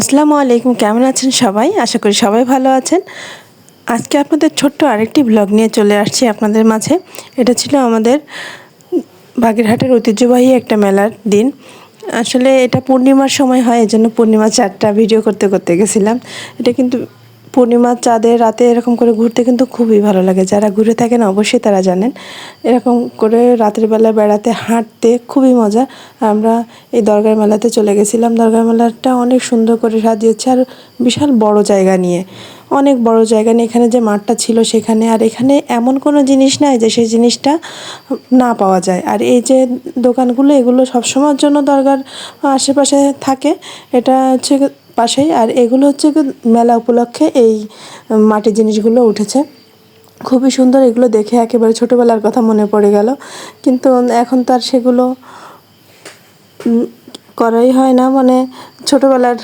আসসালামু আলাইকুম, কেমন আছেন সবাই? আশা করি সবাই ভালো আছেন। আজকে আপনাদের ছোট্ট আরেকটি ব্লগ নিয়ে চলে আসছি আপনাদের মাঝে। এটা ছিল আমাদের বাগেরহাটের ঐতিহ্যবাহী একটা মেলার দিন। আসলে এটা পূর্ণিমার সময় হয়, এজন্য পূর্ণিমার চাঁদটা ভিডিও করতে করতে গেছিলাম। এটা কিন্তু পূর্ণিমার চাঁদের রাতে এরকম করে ঘুরতে কিন্তু খুবই ভালো লাগে। যারা ঘুরে থাকেন অবশ্যই তারা জানেন। এরকম করে রাতের বেলা বেড়াতে হাঁটতে খুবই মজা। আমরা এই দরগার মেলাতে চলে গেছিলাম। দরগার মেলাটা অনেক সুন্দর করে সাজিয়েছে, আর বিশাল বড় জায়গা নিয়ে, অনেক বড় জায়গা নিয়ে এখানে যে মাঠটা ছিল সেখানে। আর এখানে এমন কোনো জিনিস নাই যে সেই জিনিসটা না পাওয়া যায়। আর এই যে দোকানগুলো, এগুলো সবসময়ের জন্য দরগার আশেপাশে থাকে। এটা হচ্ছে পাশেই। আর এগুলো হচ্ছে মেলা উপলক্ষে এই মাটির জিনিসগুলো উঠেছে। খুবই সুন্দর, এগুলো দেখে একেবারে ছোটোবেলার কথা মনে পড়ে গেল। কিন্তু এখন তো আর সেগুলো করাই হয় না। মানে ছোটোবেলার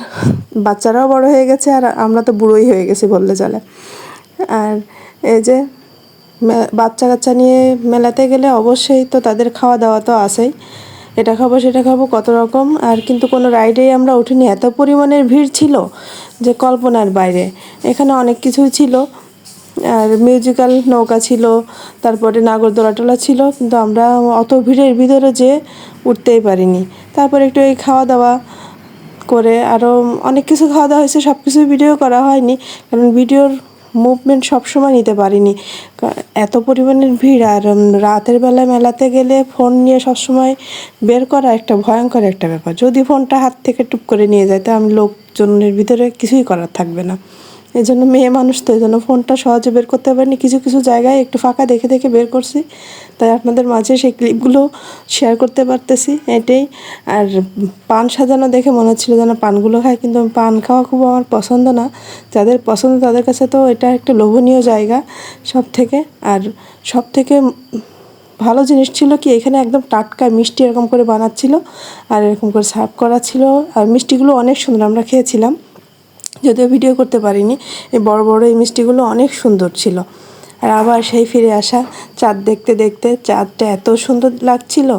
বাচ্চারাও বড় হয়ে গেছে, আর আমরা তো বুড়োই হয়ে গেছি বললে চলে। আর এই যে বাচ্চা কাচ্চা নিয়ে মেলাতে গেলে অবশ্যই তো তাদের খাওয়া দাওয়া তো আছেই। এটা খাবো সেটা খাবো কত রকম। আর কিন্তু কোনো রাইডেই আমরা উঠিনি, এত পরিমাণের ভিড় ছিল যে কল্পনার বাইরে। এখানে অনেক কিছুই ছিল, আর মিউজিক্যাল নৌকা ছিল, তারপরে নাগরদোলা টোলা ছিল, কিন্তু আমরা অত ভিড়ের ভিতরে যে উঠতেই পারিনি। তারপর একটু এই খাওয়া দাওয়া করে আরও অনেক কিছু খাওয়া দাওয়া হয়েছে, সব কিছুই ভিডিও করা হয়নি, কারণ ভিডিওর মুভমেন্ট সবসময় নিতে পারিনি, এত পরিমাণের ভিড়। আর রাতের বেলা মেলাতে গেলে ফোন নিয়ে সবসময় বের করা একটা ভয়ঙ্কর একটা ব্যাপার। যদি ফোনটা হাত থেকে টুপ করে নিয়ে যায় তো আমি লোকজনের ভিতরে কিছুই করার থাকবে না। এই জন্য মেয়ে মানুষ তো, এই জন্য ফোনটা সহজে বের করতে পারিনি। কিছু কিছু জায়গায় একটু ফাঁকা দেখে দেখে বের করছি, তাই আপনাদের মাঝে সেই ক্লিপগুলো শেয়ার করতে পারতেছি, এটাই। আর পান সাজানো দেখে মনে হচ্ছিলো যেন পানগুলো খায়, কিন্তু পান খাওয়া খুব আমার পছন্দ না। যাদের পছন্দ তাদের কাছে তো এটা একটা লোভনীয় জায়গা সব থেকে। আর সব থেকে ভালো জিনিস ছিল কি, এখানে একদম টাটকা মিষ্টি এরকম করে বানাচ্ছিল, আর এরকম করে সার্ভ করা ছিল। আর মিষ্টিগুলো অনেক সুন্দর, আমরা খেয়েছিলাম, যদিও ভিডিও করতে পারিনি। এই বড় বড় এই মিষ্টিগুলো অনেক সুন্দর ছিল। আর আবার সেই ফিরে আসা চাঁদ দেখতে দেখতে, চাঁদটা এত সুন্দর লাগছিল,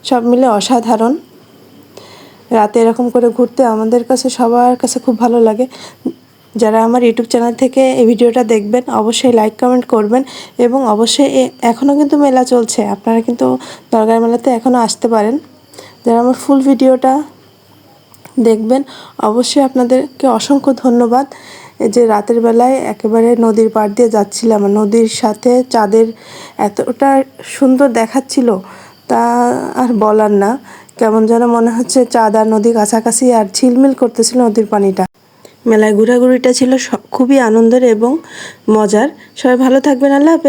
সব মিলে অসাধারণ। রাতে এরকম করে ঘুরতে আমাদের কাছে সবার কাছে খুব ভালো লাগে। যারা আমার ইউটিউব চ্যানেল থেকে এই ভিডিওটা দেখবেন অবশ্যই লাইক কমেন্ট করবেন, এবং অবশ্যই এখনও কিন্তু মেলা চলছে, আপনারা কিন্তু দরগার মেলাতে এখনও আসতে পারেন। যারা আমার ফুল ভিডিওটা দেখবেন অবশ্যই আপনাদেরকে অসংখ্য ধন্যবাদ। এই যে রাতের বেলায় একেবারে নদীর পাড় দিয়ে যাচ্ছিলাম, নদীর সাথে চাঁদের এতটা সুন্দর দেখাচ্ছিল তা আর বলার না। কেমন যেন মনে হচ্ছে চাঁদ আর নদী কাছাকাছি, আর ঝিলমিল করতেছিল নদীর পানিটা। মেলায় ঘোরাঘুরিটা ছিল খুবই আনন্দের এবং মজার। সবাই ভালো থাকবেন, আল্লাহ হাফেজ।